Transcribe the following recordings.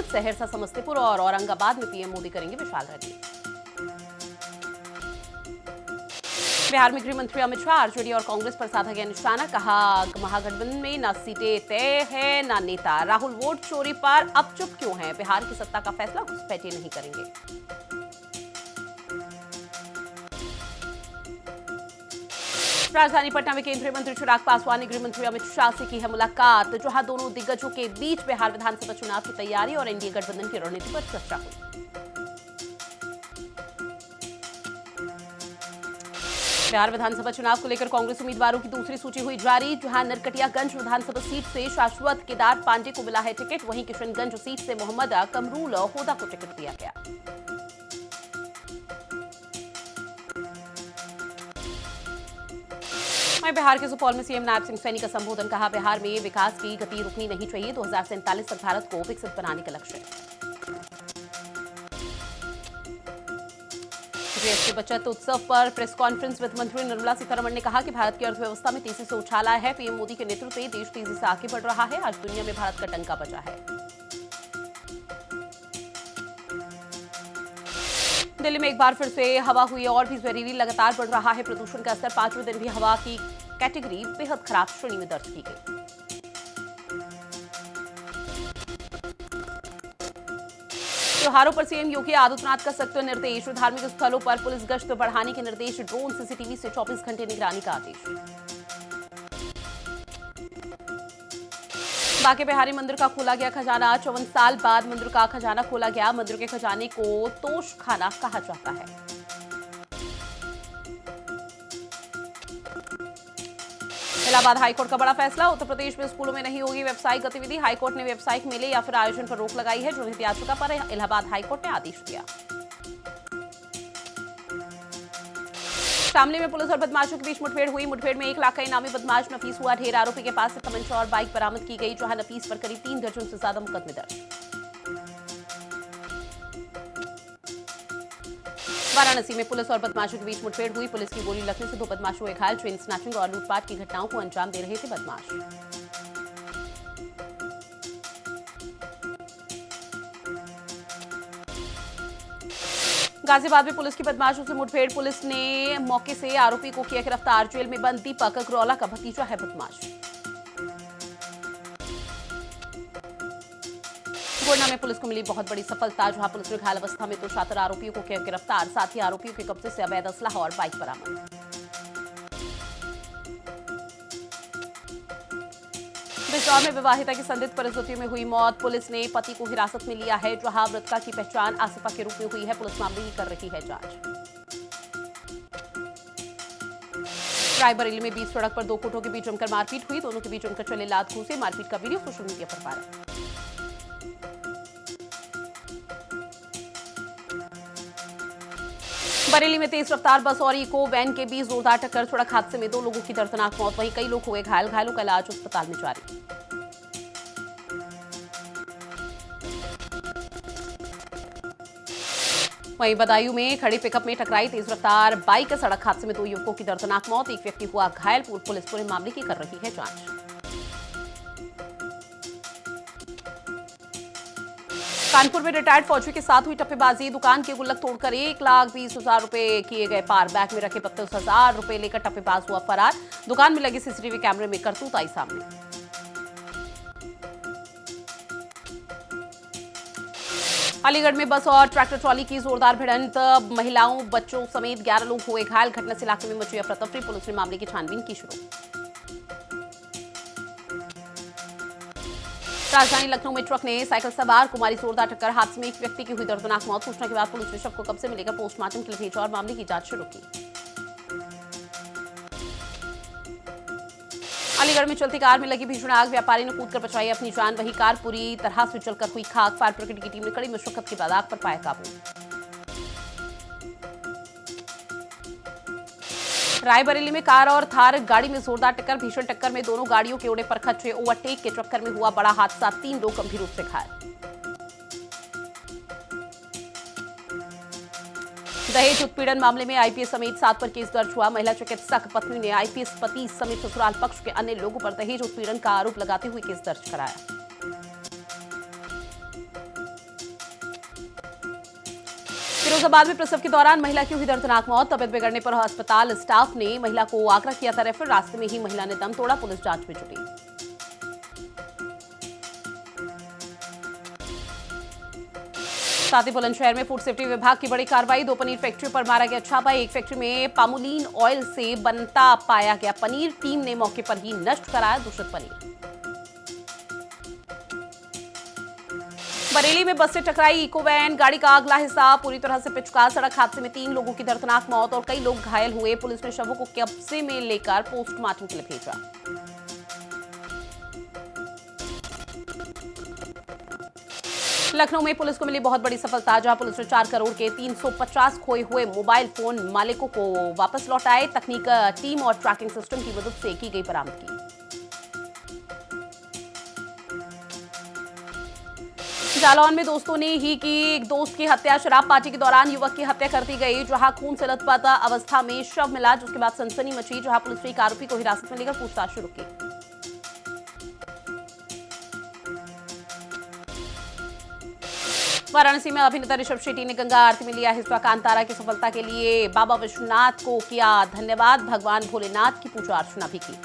सहरसा, समस्तीपुर और औरंगाबाद में पीएम मोदी करेंगे विशाल रैली। बिहार में गृह मंत्री अमित शाह आरजेडी और कांग्रेस पर साधा गया निशाना, कहा महागठबंधन में न सीटें तय है न नेता। राहुल वोट चोरी पर अब चुप क्यों हैं? बिहार की सत्ता का फैसला घुसपैठिए नहीं करेंगे। राजधानी पटना में केंद्रीय मंत्री चिराग पासवान ने गृह मंत्री अमित शाह से की है मुलाकात, जहां दोनों दिग्गजों के बीच बिहार विधानसभा चुनाव की तैयारी और एनडीए गठबंधन की रणनीति पर चर्चा हुई। बिहार विधानसभा चुनाव को लेकर कांग्रेस उम्मीदवारों की दूसरी सूची हुई जारी, जहां नरकटियागंज विधानसभा सीट से शाश्वत केदार पांडे को मिला है टिकट, वहीं किशनगंज सीट से मोहम्मद कमरूल होदा को टिकट दिया गया। बिहार के सुपौल में सीएम नायब सिंह सैनी का संबोधन, कहा बिहार में विकास की गति रुकनी नहीं चाहिए, 2047 तक भारत को विकसित बनाने का लक्ष्य है। जीएसटी बचत उत्सव पर प्रेस कॉन्फ्रेंस वित्त मंत्री निर्मला सीतारमण ने कहा कि भारत की अर्थव्यवस्था में तेजी से उछाल आया है, पीएम मोदी के नेतृत्व में देश तेजी से आगे बढ़ रहा है, आज दुनिया में भारत का डंका बजा है। दिल्ली में एक बार फिर से हवा हुई और भी जहरीली, लगातार बढ़ रहा है प्रदूषण का स्तर, 5वें दिन भी हवा की कैटेगरी बेहद खराब श्रेणी में दर्ज की गई। त्योहारों पर सीएम योगी आदित्यनाथ का सख्त निर्देश, धार्मिक स्थलों पर पुलिस गश्त बढ़ाने के निर्देश, ड्रोन सीसीटीवी से 24 घंटे निगरानी का आदेश। बांके बिहारी मंदिर का खोला गया खजाना, 54 साल बाद मंदिर का खजाना खोला गया, मंदिर के खजाने को तोश खाना कहा जाता है। इलाहाबाद हाईकोर्ट का बड़ा फैसला, उत्तर प्रदेश में स्कूलों में नहीं होगी व्यावसायिक गतिविधि, हाईकोर्ट ने व्यावसायिक मेले या फिर आयोजन पर रोक लगाई है, जनहित याचिका पर इलाहाबाद हाईकोर्ट ने आदेश दिया। शामली में पुलिस और बदमाशों के बीच मुठभेड़ हुई, मुठभेड़ में 1 लाख का इनामी बदमाश नफीस हुआ ढेर, आरोपी के पास से तमंचा और बाइक बरामद की गई, जहां नफीस पर करीब 3 दर्जन से ज्यादा मुकदमे दर्ज। वाराणसी में पुलिस और बदमाशों के बीच मुठभेड़ हुई, पुलिस की गोली लगने से 2 बदमाशों हुए घायल, चेन स्नैचिंग और लूटपाट की घटनाओं को अंजाम दे रहे थे बदमाश। गाजियाबाद में पुलिस की बदमाशों से मुठभेड़, पुलिस ने मौके से आरोपी को किया गिरफ्तार, जेल में बंद दीपक अग्रवाला का भतीजा है बदमाश। गोंडा में पुलिस को मिली बहुत बड़ी सफलता, जहां पुलिस ने घायल अवस्था में 2 शातिर आरोपियों को किया गिरफ्तार, साथ ही आरोपियों के कब्जे से अवैध असलाह और बाइक बरामद। बिजनौर में विवाहिता की संदिग्ध परिस्थितियों में हुई मौत, पुलिस ने पति को हिरासत में लिया है, जहां मृतका की पहचान आसिफा के रूप में हुई है, पुलिस मामले की कर रही है जांच। रायबरेली में बीच सड़क पर 2 गुटों के बीच जमकर मारपीट हुई, दोनों के बीच जमकर चले लात घूंसे, मारपीट का वीडियो सोशल मीडिया पर वायरल। बरेली में तेज रफ्तार बस और इको वैन के बीच जोरदार टक्कर, सड़क हादसे में 2 लोगों की दर्दनाक मौत, वहीं कई लोग हुए घायल, घायलों का इलाज अस्पताल में जारी। वहीं बदायूं में खड़ी पिकअप में टकराई तेज रफ्तार बाइक, सड़क हादसे में 2 युवकों की दर्दनाक मौत, एक व्यक्ति हुआ घायल, पुलिस पूरे मामले की कर रही है जांच। कानपुर में रिटायर्ड फौजी के साथ हुई टप्पेबाजी, दुकान के गुल्लक तोड़कर 1,20,000 रुपए किए गए पार, बैग में रखे 32,000 रुपए लेकर टप्पेबाज हुआ फरार, दुकान में लगे सीसीटीवी कैमरे में करतूत आई सामने। अलीगढ़ में बस और ट्रैक्टर ट्रॉली की जोरदार भिड़ंत, महिलाओं बच्चों समेत 11 लोग हुए घायल, घटना से इलाके में मची अफरा तफरी, पुलिस ने मामले की छानबीन की शुरू। राजधानी लखनऊ में ट्रक ने साइकिल सवार कुमारी जोरदार टक्कर, हादसे में एक व्यक्ति की हुई दर्दनाक मौत, सूचना के बाद पुलिस ने शव को कब्जे में लेकर पोस्टमार्टम के लिए भेजा और मामले की जांच शुरू की। अलीगढ़ में चलती कार में लगी भीषण आग, व्यापारी ने कूदकर बचाई अपनी जान, वही कार पूरी तरह से जलकर हुई खाक, फायर ब्रिगेड की टीम ने कड़ी मशक्कत के बाद आग पर पाया काबू। रायबरेली में कार और थार गाड़ी में जोरदार टक्कर, भीषण टक्कर में दोनों गाड़ियों के उड़े पर खच्चे, ओवरटेक के चक्कर में हुआ बड़ा हादसा, 3 लोग गंभीर रूप से घायल। दहेज उत्पीड़न मामले में आईपीएस समेत 7 पर केस दर्ज हुआ, महिला चिकित्सक पत्नी ने आईपीएस पति समेत ससुराल पक्ष के अन्य लोगों पर दहेज उत्पीड़न का आरोप लगाते हुए केस दर्ज कराया। फिरोजाबाद में प्रसव के दौरान महिला की हुई दर्दनाक मौत। तबियत बिगड़ने पर अस्पताल स्टाफ ने महिला को आगरा किया था रेफर। रास्ते में ही महिला ने दम तोड़ा। पुलिस जांच में जुटी। साथ ही बुलंदशहर में फूड सेफ्टी विभाग की बड़ी कार्रवाई। 2 पनीर फैक्ट्री पर मारा गया छापा। एक फैक्ट्री में पामोलिन ऑयल से बनता पाया गया पनीर। टीम ने मौके पर ही नष्ट कराया दूषित पनीर। बरेली में बस से टकराई इको वैन। गाड़ी का अगला हिस्सा पूरी तरह से पिचका। सड़क हादसे में 3 लोगों की दर्दनाक मौत और कई लोग घायल हुए। पुलिस ने शवों को कब्जे में लेकर पोस्टमार्टम के लिए भेजा। लखनऊ में पुलिस को मिली बहुत बड़ी सफलता, जहां पुलिस ने 4 करोड़ के 350 खोए हुए मोबाइल फोन मालिकों को वापस लौटाए। तकनीक टीम और ट्रैकिंग सिस्टम की मदद से की गई बरामदगी। जालौन में दोस्तों ने ही की एक दोस्त की हत्या। शराब पार्टी के दौरान युवक की हत्या कर दी गई, जहां खून से लथपथ अवस्था में शव मिला, जिसके बाद सनसनी मची, जहां पुलिस ने एक आरोपी को हिरासत में लेकर पूछताछ शुरू की। वाराणसी में अभिनेता ऋषभ शेट्टी ने गंगा आरती में लिया हिस्सा। कांतारा की सफलता के लिए बाबा विश्वनाथ को किया धन्यवाद। भगवान भोलेनाथ की पूजा अर्चना भी की।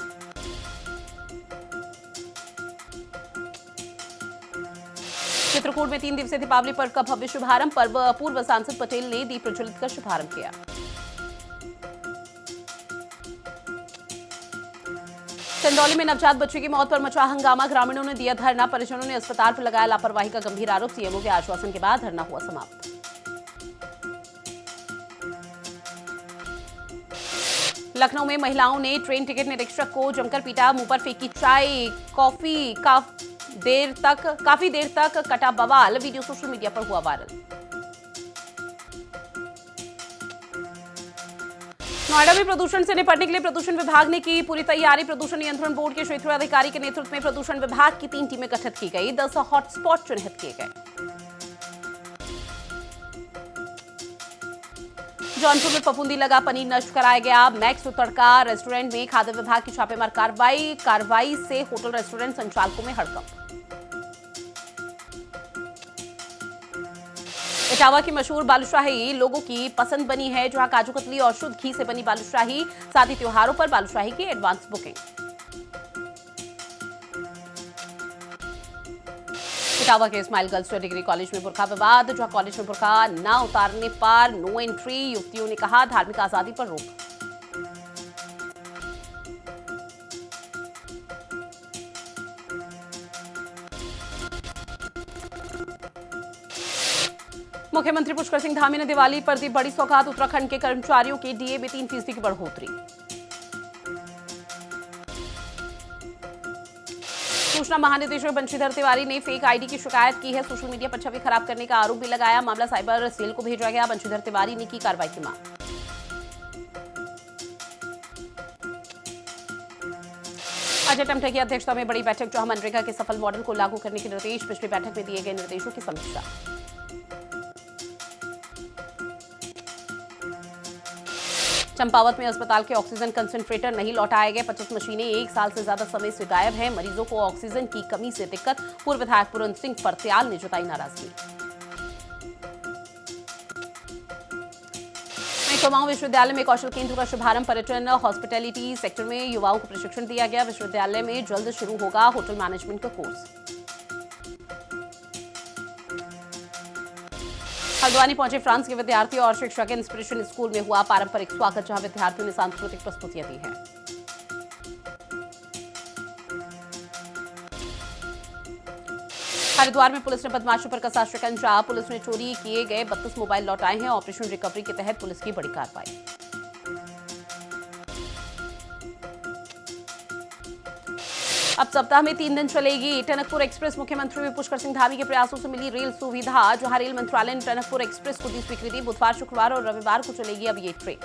चित्रकूट में 3 दिवसीय दीपावली पर्व का भव्य शुभारंभ। पूर्व सांसद पटेल ने दीप प्रज्वलित कर शुभारंभ किया। चंदौली में नवजात बच्चे की मौत पर मचा हंगामा। ग्रामीणों ने दिया धरना। परिजनों ने अस्पताल पर लगाया लापरवाही का गंभीर आरोप। सीएमओ के आश्वासन के बाद धरना हुआ समाप्त। लखनऊ में महिलाओं ने ट्रेन टिकट निरीक्षक को जमकर पीटा। मुंह पर फेंकी चाय, कॉफी। काफी देर तक कटा बवाल। वीडियो सोशल मीडिया पर हुआ वायरल। नोएडा में प्रदूषण से निपटने के लिए प्रदूषण विभाग ने की पूरी तैयारी। प्रदूषण नियंत्रण बोर्ड के क्षेत्रीय अधिकारी के नेतृत्व में प्रदूषण विभाग की 3 टीमें गठित की गई। 10 हॉटस्पॉट चिन्हित किए गए। जौनपुर में फफूंदी लगा पनीर नष्ट कराया गया। मैक्स तड़का रेस्टोरेंट में खाद्य विभाग की छापेमार कार्रवाई से होटल रेस्टोरेंट संचालकों में हड़कंप। इटावा की मशहूर बालूशाही लोगों की पसंद बनी है, जहां काजू कतली और शुद्ध घी से बनी बालूशाही। साथ ही त्योहारों पर बालूशाही की एडवांस बुकिंग। इटावा के इस्माइल गर्ल्स डिग्री कॉलेज में बुर्का विवाद, जहां कॉलेज में बुर्का न उतारने पर नो एंट्री। युवतियों ने कहा धार्मिक आजादी पर रोक। मुख्यमंत्री पुष्कर सिंह धामी ने दिवाली पर दी बड़ी सौगात। उत्तराखंड के कर्मचारियों के डीए में 3% की बढ़ोतरी। सूचना महानिदेशक बंशीधर तिवारी ने फेक आईडी की शिकायत की है। सोशल मीडिया पर छवि खराब करने का आरोप भी लगाया। मामला साइबर सेल को भेजा गया। बंशीधर तिवारी ने की कार्रवाई की मांग। अजय टमटा की अध्यक्षता में बड़ी बैठक, जहां मनरेगा के सफल मॉडल को लागू करने के निर्देश। पिछली बैठक में दिए गए निर्देशों की समीक्षा। चंपावत में अस्पताल के ऑक्सीजन कंसंट्रेटर नहीं लौटाए गए। 25 मशीनें 1 साल से ज्यादा समय से गायब हैं। मरीजों को ऑक्सीजन की कमी से दिक्कत। पूर्व विधायक पूरन सिंह परत्याल ने जताई नाराजगी। कुमाऊं विश्वविद्यालय में कौशल केंद्र का शुभारंभ। पर्यटन हॉस्पिटैलिटी सेक्टर में युवाओं को प्रशिक्षण दिया गया। विश्वविद्यालय में जल्द शुरू होगा होटल मैनेजमेंट का कोर्स। हल्द्वानी पहुंचे फ्रांस के विद्यार्थी और शिक्षक। इंस्पिरेशन स्कूल में हुआ पारंपरिक स्वागत, जहां विद्यार्थियों ने सांस्कृतिक प्रस्तुतियां दी हैं। हरिद्वार में पुलिस ने बदमाशों पर कसा शिकंजा। पुलिस ने चोरी किए गए 32 मोबाइल लौटाए हैं। ऑपरेशन रिकवरी के तहत पुलिस की बड़ी कार्रवाई। अब सप्ताह में 3 दिन चलेगी टनकपुर एक्सप्रेस। मुख्यमंत्री पुष्कर सिंह धामी के प्रयासों से मिली रेल सुविधा, जहां रेल मंत्रालय ने टनकपुर एक्सप्रेस को दी स्वीकृति। बुधवार, शुक्रवार और रविवार को चलेगी अब ये ट्रेन।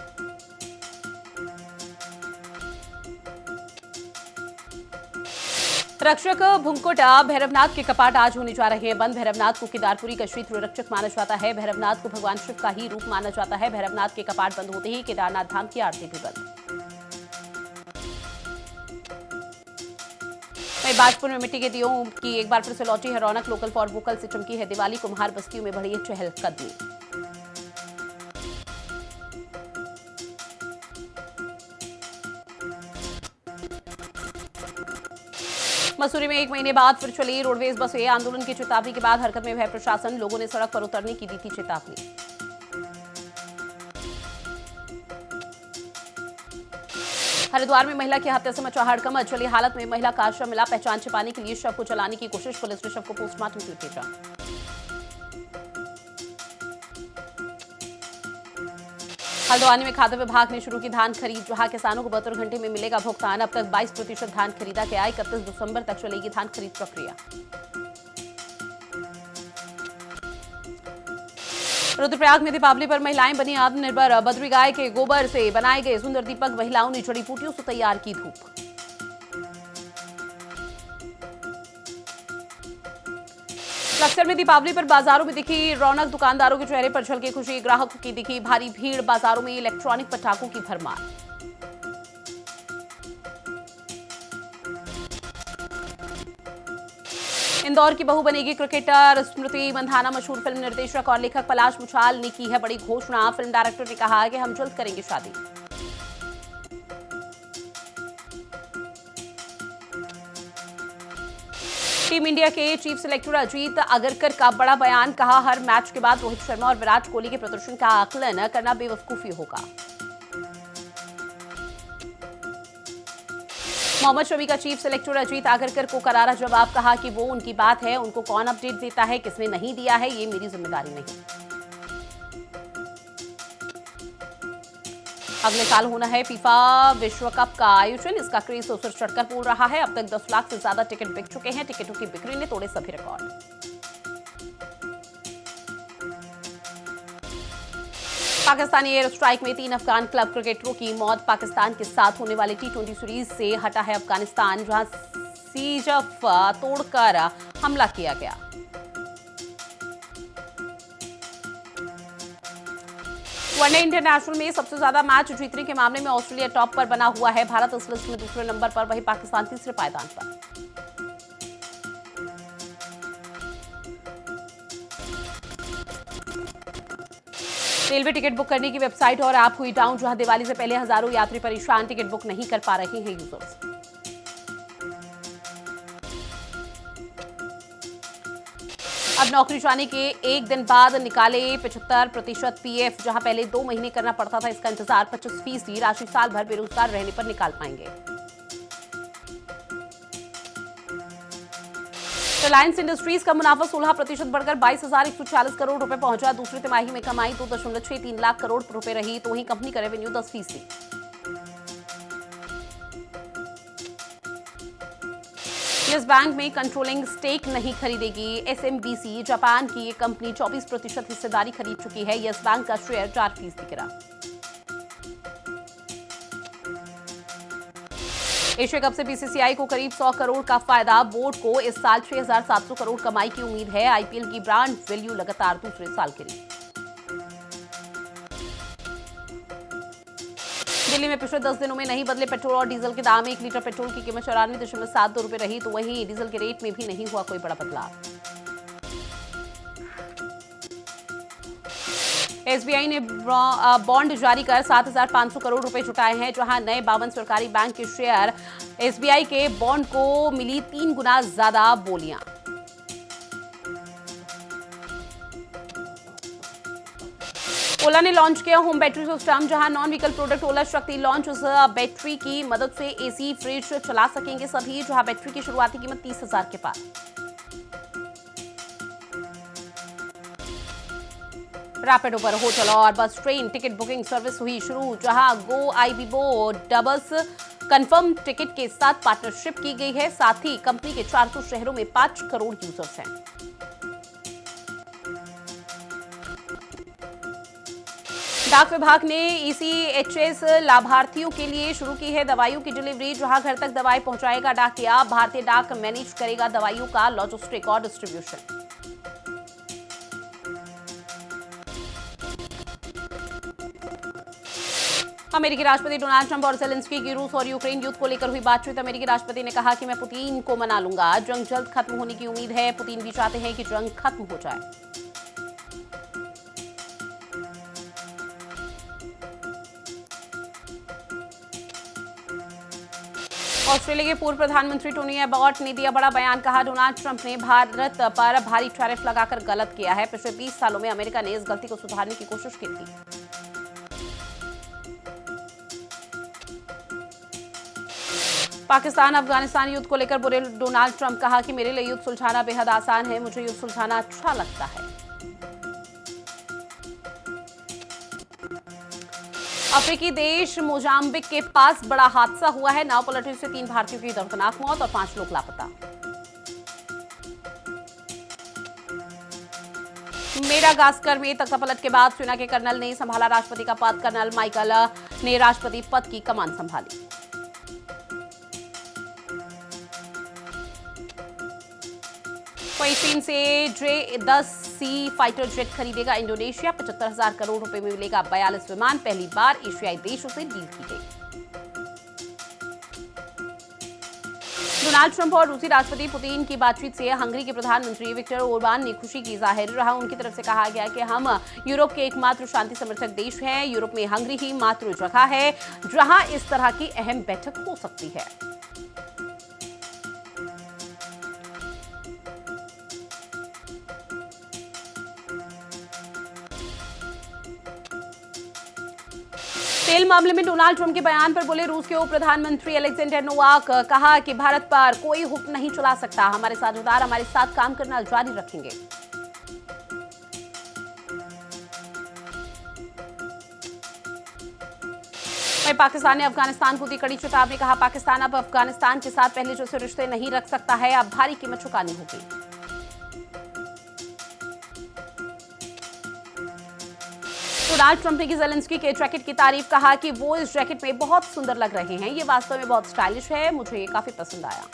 रक्षक भुंकुटा भैरवनाथ के कपाट आज होने जा रहे हैं बंद। भैरवनाथ को केदारपुरी का शीत रक्षक माना जाता है। भैरवनाथ को भगवान शिव का ही रूप माना जाता है। भैरवनाथ के कपाट बंद होते ही केदारनाथ धाम की आरती भी बंद। बाजपुर में मिट्टी के दियों की एक बार फिर से लौटी है रौनक। लोकल फॉर वोकल से चमकी है दिवाली। कुम्हार बस्तियों में बढ़ी है चहलकदमी। मसूरी में 1 महीने बाद फिर चली रोडवेज बसें। आंदोलन की चेतावनी के बाद हरकत में भय प्रशासन, लोगों ने सड़क पर उतरने की दी थी चेतावनी। हरिद्वार में महिला की हत्या से मचा हड़कंप। चली हालत में महिला का शव मिला। पहचान छिपाने के लिए शव को जलाने की कोशिश, पुलिस ने शव को पोस्टमार्टम के लिए भेजा। हल्द्वानी में खाद्य विभाग ने शुरू की धान खरीद, जहां किसानों को 72 घंटे में मिलेगा भुगतान। अब तक 22% धान खरीदा गया। 31 दिसंबर तक चलेगी धान खरीद प्रक्रिया। रुद्रप्रयाग में दीपावली पर महिलाएं बनी आत्मनिर्भर। बद्री गाय के गोबर से बनाए गए सुंदर दीपक, महिलाओं ने जड़ी बूटियों से तैयार की धूप। बक्सर में दीपावली पर बाजारों में दिखी रौनक, दुकानदारों के चेहरे पर झलकी खुशी, ग्राहकों की दिखी भारी भीड़। बाजारों में इलेक्ट्रॉनिक पटाखों की भरमार। इंदौर की बहू बनेगी क्रिकेटर। स्मृति मंधाना मशहूर फिल्म निर्देशक और लेखक पलाश मुछाल ने की है बड़ी घोषणा। फिल्म डायरेक्टर ने कहा कि हम जल्द करेंगे शादी। टीम इंडिया के चीफ सिलेक्टर अजीत अगरकर का बड़ा बयान, कहा हर मैच के बाद रोहित शर्मा और विराट कोहली के प्रदर्शन का आकलन करना बेवकूफी होगा। मोहम्मद शमी का चीफ सिलेक्टर अजीत आगरकर को करारा जवाब, कहा कि वो उनकी बात है, उनको कौन अपडेट देता है, किसने नहीं दिया है, ये मेरी जिम्मेदारी नहीं। अगले साल होना है फीफा विश्व कप का आयोजन, इसका क्रेज तो सिर चढ़कर बोल रहा है। अब तक 10 लाख से ज्यादा टिकट बिक चुके हैं। टिकटों की बिक्री ने तोड़े सभी रिकॉर्ड। पाकिस्तानी एयर स्ट्राइक में 3 अफगान क्लब क्रिकेटरों की मौत। पाकिस्तान के साथ होने वाली T20 सीरीज से हटा है अफगानिस्तान, जहां सीजफ तोड़कर हमला किया गया। वनडे इंटरनेशनल में सबसे ज्यादा मैच जीतने के मामले में ऑस्ट्रेलिया टॉप पर बना हुआ है। भारत इस लिस्ट में दूसरे नंबर पर, वहीं पाकिस्तान तीसरे पायदान पर। रेलवे टिकट बुक करने की वेबसाइट और ऐप हुई डाउन, जहां दिवाली से पहले हजारों यात्री परेशान, टिकट बुक नहीं कर पा रहे हैं यूजर्स। अब नौकरी जाने के 1 दिन बाद निकाले 75% पीएफ, जहां पहले 2 महीने करना पड़ता था इसका इंतजार। 25% राशि साल भर बेरोजगार रहने पर निकाल पाएंगे। रिलायंस इंडस्ट्रीज का मुनाफा 16% बढ़कर 22,140 करोड़ रुपए पहुंचा। दूसरी तिमाही में कमाई 2.63 लाख करोड़ रुपए रही, तो वहीं कंपनी का रेवेन्यू 10%। यस बैंक में कंट्रोलिंग स्टेक नहीं खरीदेगी एसएमबीसी। जापान की एक कंपनी 24% हिस्सेदारी खरीद चुकी है। यस बैंक का शेयर 4% गिरा। एशिया कप से बीसीसीआई को करीब 100 करोड़ का फायदा। बोर्ड को इस साल 6,700 करोड़ कमाई की उम्मीद है। आईपीएल की ब्रांड वैल्यू लगातार दूसरे साल गिरी। दिल्ली में पिछले 10 दिनों में नहीं बदले पेट्रोल और डीजल के दाम। 1 लीटर पेट्रोल की कीमत 94.72 रुपए रही, तो वहीं डीजल के रेट में भी नहीं हुआ कोई बड़ा बदलाव। एसबीआई ने बॉन्ड जारी कर 7,500 करोड़ रुपए जुटाए हैं, जहां नए 52 सरकारी बैंक के शेयर। एसबीआई के बॉन्ड को मिली 3 गुना ज्यादा बोलियां। ओला ने लॉन्च किया होम बैटरी सिस्टम, जहां नॉन व्हीकल प्रोडक्ट ओला शक्ति लॉन्च। उस बैटरी की मदद से एसी फ्रिज चला सकेंगे सभी, जहां बैटरी की शुरुआती कीमत 30,000 के पार। रैपिडो पर होटल और bus train ticket booking service हुई शुरू, जहां गो आईबीबो डबल्स कंफर्म टिकट के साथ पार्टनरशिप की गई है। साथ ही कंपनी के 400 शहरों में 5 करोड़ यूजर्स हैं। डाक विभाग ने ईसीएचएस लाभार्थियों के लिए शुरू की है दवाइयों की डिलीवरी, जहां घर तक दवाई पहुंचाएगा डाकिया। भारतीय डाक मैनेज करेगा दवाइयों का लॉजिस्टिक और डिस्ट्रीब्यूशन। अमेरिकी राष्ट्रपति डोनाल्ड ट्रंप और जेलेंस्की की रूस और यूक्रेन युद्ध को लेकर हुई बातचीत। अमेरिकी राष्ट्रपति ने कहा कि मैं पुतिन को मना लूंगा, जंग जल्द खत्म होने की उम्मीद है। पुतिन भी चाहते हैं कि जंग खत्म हो जाए। ऑस्ट्रेलिया के पूर्व प्रधानमंत्री टोनी एबॉट ने दिया बड़ा बयान। कहा, डोनाल्ड ट्रंप ने भारत पर भारी टैरिफ लगाकर गलत किया है। पिछले 20 सालों में अमेरिका ने इस गलती को सुधारने की कोशिश की थी। पाकिस्तान अफगानिस्तान युद्ध को लेकर बोले डोनाल्ड ट्रंप। कहा कि मेरे लिए युद्ध सुलझाना बेहद आसान है, मुझे युद्ध सुलझाना अच्छा लगता है। अफ्रीकी देश मोजाम्बिक के पास बड़ा हादसा हुआ है। नाव पलटने से 3 भारतीयों की दर्दनाक मौत और 5 लोग लापता। मेडागास्कर में तख्तापलट के बाद सेना के कर्नल ने संभाला राष्ट्रपति का पद। कर्नल माइकल ने राष्ट्रपति पद की कमान संभाली। वहीं चीन से J-10C फाइटर जेट खरीदेगा इंडोनेशिया। 75,000 करोड़ रुपए में मिलेगा 42 विमान। पहली बार एशियाई देशों से डील की गई। डोनाल्ड ट्रंप और रूसी राष्ट्रपति पुतिन की बातचीत से हंगरी के प्रधानमंत्री विक्टर ओरबान ने खुशी की जाहिर रहा। उनकी तरफ से कहा गया कि हम यूरोप के एकमात्र शांति समर्थक देश हैं। यूरोप में हंगरी ही मात्र जगह है जहां इस तरह की अहम बैठक हो सकती है। तेल मामले में डोनाल्ड ट्रंप के बयान पर बोले रूस के उप प्रधानमंत्री अलेक्जेंडर नोवाक। कहा कि भारत पर कोई हुक्म नहीं चला सकता। हमारे साझेदार हमारे साथ काम करना जारी रखेंगे। वहीं पाकिस्तान ने अफगानिस्तान को दी कड़ी चेतावनी। कहा, पाकिस्तान अब अफगानिस्तान के साथ पहले जैसे रिश्ते नहीं रख सकता है। अब भारी कीमत चुकानी होगी। डोनाल्ड ट्रंप ने की ज़ेलेंस्की के जैकेट की तारीफ। कहा कि वो इस जैकेट में बहुत सुंदर लग रहे हैं। ये वास्तव में बहुत स्टाइलिश है, मुझे ये काफी पसंद आया।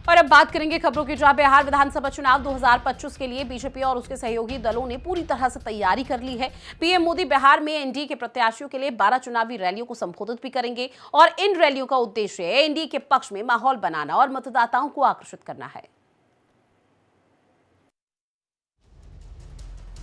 और अब बात करेंगे खबरों की, जहां बिहार विधानसभा चुनाव 2025 के लिए बीजेपी और उसके सहयोगी दलों ने पूरी तरह से तैयारी कर ली है। पीएम मोदी बिहार में एनडीए के प्रत्याशियों के लिए 12 चुनावी रैलियों को संबोधित भी करेंगे और इन रैलियों का उद्देश्य एनडीए के पक्ष में माहौल बनाना और मतदाताओं को आकर्षित करना है।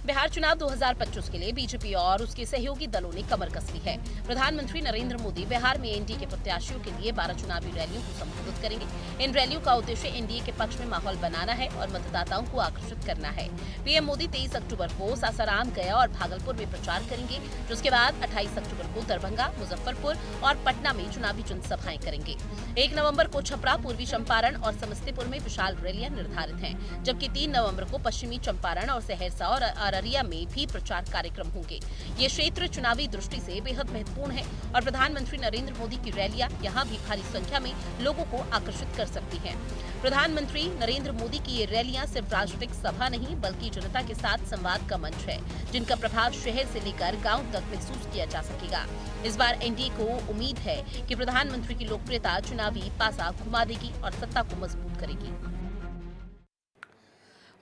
बिहार चुनाव 2025 के लिए बीजेपी और उसके सहयोगी दलों ने कमर कस ली है। प्रधानमंत्री नरेंद्र मोदी बिहार में एनडीए के प्रत्याशियों के लिए 12 चुनावी रैलियों को संबोधित करेंगे। इन रैलियों का उद्देश्य एनडीए के पक्ष में माहौल बनाना है और मतदाताओं को आकर्षित करना है। पीएम मोदी 23 अक्टूबर को सासाराम, गया और भागलपुर में प्रचार करेंगे, जिसके बाद 28 अक्टूबर को दरभंगा, मुजफ्फरपुर और पटना में चुनावी जनसभाएं करेंगे। 1 नवंबर को छपरा, पूर्वी चंपारण और समस्तीपुर में विशाल रैलियां निर्धारित हैं, जबकि 3 नवंबर को पश्चिमी चंपारण और सहरसा और अररिया में भी प्रचार कार्यक्रम होंगे। ये क्षेत्र चुनावी दृष्टि से बेहद महत्वपूर्ण है और प्रधानमंत्री नरेंद्र मोदी की रैलियां यहां भी भारी संख्या में लोगों को आकर्षित कर सकती हैं। प्रधानमंत्री नरेंद्र मोदी की ये रैलियां सिर्फ राजनीतिक सभा नहीं बल्कि जनता के साथ संवाद का मंच है, जिनका प्रभाव शहर से लेकर गांव तक महसूस किया जा सकेगा। इस बार एनडीए को उम्मीद है कि प्रधानमंत्री की लोकप्रियता चुनावी पासा घुमा देगी और सत्ता को मजबूत करेगी।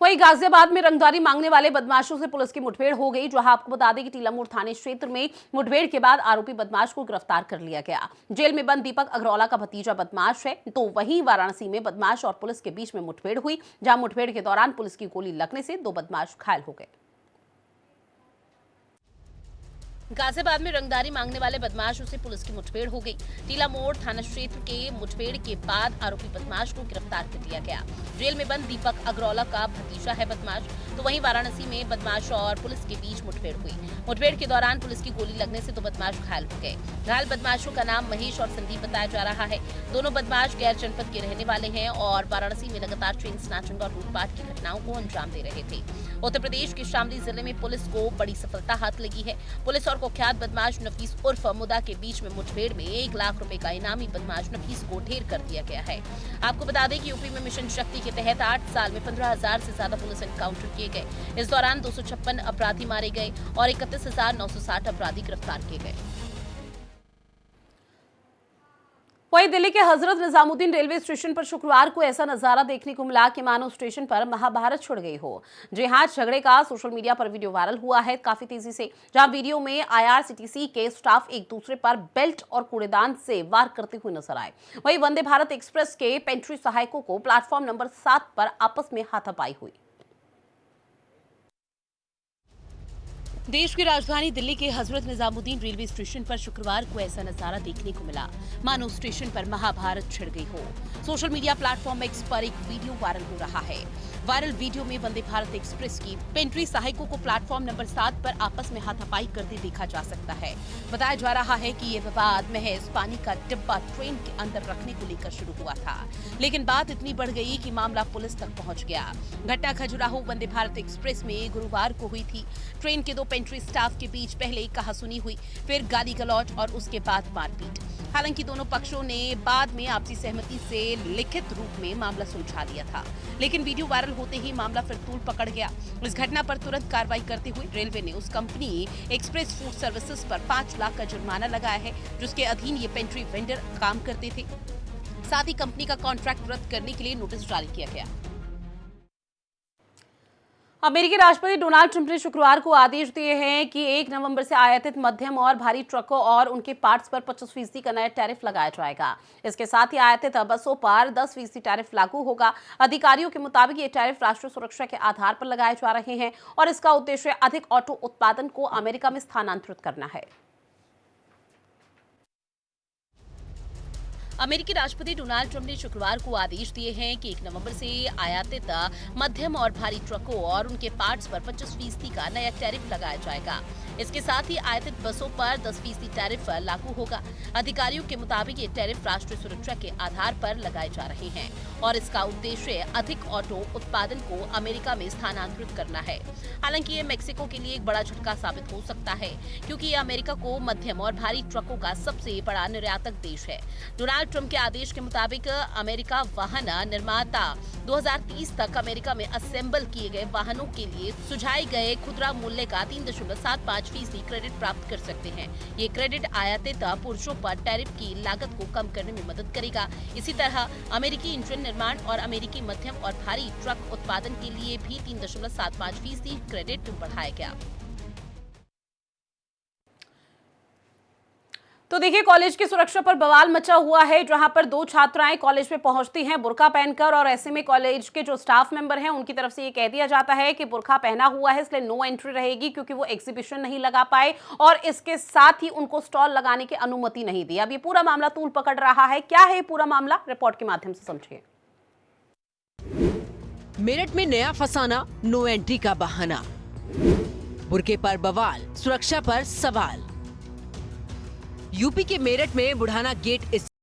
वहीं गाजियाबाद में रंगदारी मांगने वाले बदमाशों से पुलिस की मुठभेड़ हो गई, जहां आपको बता दें कि टीलामोड़ थाने क्षेत्र में मुठभेड़ के बाद आरोपी बदमाश को गिरफ्तार कर लिया गया। जेल में बंद दीपक अग्रवाला का भतीजा बदमाश है। तो वहीं वाराणसी में बदमाश और पुलिस के बीच में मुठभेड़ हुई, जहां मुठभेड़ के दौरान पुलिस की गोली लगने से 2 बदमाश घायल हो गए। गाजियाबाद में रंगदारी मांगने वाले बदमाशों से पुलिस की मुठभेड़ हो गई। टीलामोड़ थाना क्षेत्र के मुठभेड़ के बाद आरोपी बदमाश को गिरफ्तार कर लिया गया। जेल में बंद दीपक अग्रवाला का भतीजा है बदमाश। तो वहीं वाराणसी में बदमाश और पुलिस के बीच मुठभेड़ हुई। मुठभेड़ के दौरान पुलिस की गोली लगने से 2 बदमाश घायल हो गए। घायल बदमाशों का नाम महेश और संदीप बताया जा रहा है। दोनों बदमाश गैर जनपद के रहने वाले हैं और वाराणसी में लगातार चेन स्नैचिंग और लूटपाट की घटनाओं को अंजाम दे रहे थे। उत्तर प्रदेश के शामली जिले में पुलिस को बड़ी सफलता हाथ लगी है। पुलिस और कुख्यात बदमाश नफीस उर्फ मुदा के बीच में मुठभेड़ में 1 लाख रुपए का इनामी बदमाश नफीस को ढेर कर दिया गया है। आपको बता दें कि यूपी में मिशन शक्ति के तहत 8 साल में 15,000 से ज्यादा पुलिस एनकाउंटर किए गए। इस दौरान 256 अपराधी मारे गए और 31,960 अपराधी गिरफ्तार किए गए। वहीं दिल्ली के हजरत निजामुद्दीन रेलवे स्टेशन पर शुक्रवार को ऐसा नजारा देखने को मिला कि मानो स्टेशन पर महाभारत छिड़ गई हो। जी हां, झगड़े का सोशल मीडिया पर वीडियो वायरल हुआ है काफी तेजी से, जहां वीडियो में आईआरसीटीसी के स्टाफ एक दूसरे पर बेल्ट और कूड़ेदान से वार करते हुए नजर आए। वहीं वंदे भारत एक्सप्रेस के पेंट्री सहायकों को प्लेटफॉर्म नंबर 7 पर आपस में हाथापाई हुई। देश की राजधानी दिल्ली के हजरत निजामुद्दीन रेलवे स्टेशन पर शुक्रवार को ऐसा नजारा देखने को मिला मानो स्टेशन पर महाभारत छिड़ गई हो। सोशल मीडिया प्लेटफॉर्म एक्स पर एक वीडियो वायरल हो रहा है। वायरल वीडियो में वंदे भारत एक्सप्रेस की पेंट्री सहायकों को प्लेटफॉर्म नंबर 7 पर आपस में हाथापाई करते देखा जा सकता है। बताया जा रहा है कि ये विवाद महज पानी का डिब्बा ट्रेन के अंदर रखने को लेकर शुरू हुआ था, लेकिन बात इतनी बढ़ गई कि मामला पुलिस तक पहुंच गया। घटना खजुराहो वंदे भारत एक्सप्रेस में गुरुवार को हुई थी। ट्रेन के दो पेंट्री स्टाफ के बीच पहले कहासुनी हुई, फिर गाली गलौज और उसके बाद मारपीट। हालांकि दोनों पक्षों ने बाद में आपसी सहमति से लिखित रूप में मामला सुलझा लिया था, लेकिन वीडियो वायरल होते ही मामला फिर तूल पकड़ गया। इस घटना पर तुरंत कार्रवाई करते हुए रेलवे ने उस कंपनी एक्सप्रेस फूड सर्विसेज पर 5 लाख का जुर्माना लगाया है, जिसके अधीन ये पेंट्री वेंडर काम करते थे। साथ ही कंपनी का कॉन्ट्रैक्ट रद्द करने के लिए नोटिस जारी किया गया। अमेरिकी राष्ट्रपति डोनाल्ड ट्रंप ने शुक्रवार को आदेश दिए हैं कि 1 नवंबर से आयातित मध्यम और भारी ट्रकों और उनके पार्ट्स पर 25% का नया टैरिफ लगाया जाएगा। इसके साथ ही आयातित बसों पर 10% टैरिफ लागू होगा। अधिकारियों के मुताबिक ये टैरिफ राष्ट्रीय सुरक्षा के आधार पर लगाए जा रहे हैं और इसका उद्देश्य अधिक ऑटो उत्पादन को अमेरिका में स्थानांतरित करना है। अमेरिकी राष्ट्रपति डोनाल्ड ट्रंप ने शुक्रवार को आदेश दिए हैं कि 1 नवंबर से आयातित मध्यम और भारी ट्रकों और उनके पार्ट्स पर 25% का नया टैरिफ लगाया जाएगा। इसके साथ ही आयातित बसों पर 10% टैरिफ लागू होगा। अधिकारियों के मुताबिक ये टैरिफ राष्ट्रीय सुरक्षा के आधार पर लगाए जा रहे हैं और इसका उद्देश्य अधिक ऑटो उत्पादन को अमेरिका में स्थानांतरित करना है। हालांकि ये मेक्सिको के लिए एक बड़ा झटका साबित हो सकता है, क्योंकि ये अमेरिका को मध्यम और भारी ट्रकों का सबसे बड़ा निर्यातक देश है। डोनाल्ड ट्रंप के आदेश के मुताबिक अमेरिका वाहन निर्माता 2030 तक अमेरिका में असेंबल किए गए वाहनों के लिए सुझाए गए खुदरा मूल्य का 3.75% क्रेडिट प्राप्त कर सकते हैं। ये क्रेडिट आयातित पुर्जों पर टैरिफ की लागत को कम करने में मदद करेगा। इसी तरह अमेरिकी इंजन निर्माण और अमेरिकी मध्यम और भारी ट्रक उत्पादन के लिए भी 3.75% क्रेडिट बढ़ाया गया। तो देखिए, कॉलेज की सुरक्षा पर बवाल मचा हुआ है, जहां पर 2 छात्राएं कॉलेज में पहुंचती हैं बुर्का पहनकर, और ऐसे में कॉलेज के जो स्टाफ मेंबर हैं उनकी तरफ से ये कह दिया जाता है कि बुर्का पहना हुआ है इसलिए नो एंट्री रहेगी, क्योंकि वो एग्जीबिशन नहीं लगा पाए और इसके साथ ही उनको स्टॉल लगाने की अनुमति नहीं दी। अब ये पूरा मामला तूल पकड़ रहा है। क्या है पूरा मामला, रिपोर्ट के माध्यम से समझिए। मेरठ में नया फसाना, नो एंट्री का बहाना, बुर्के पर बवाल, सुरक्षा पर सवाल। यूपी के मेरठ में बुढ़ाना गेट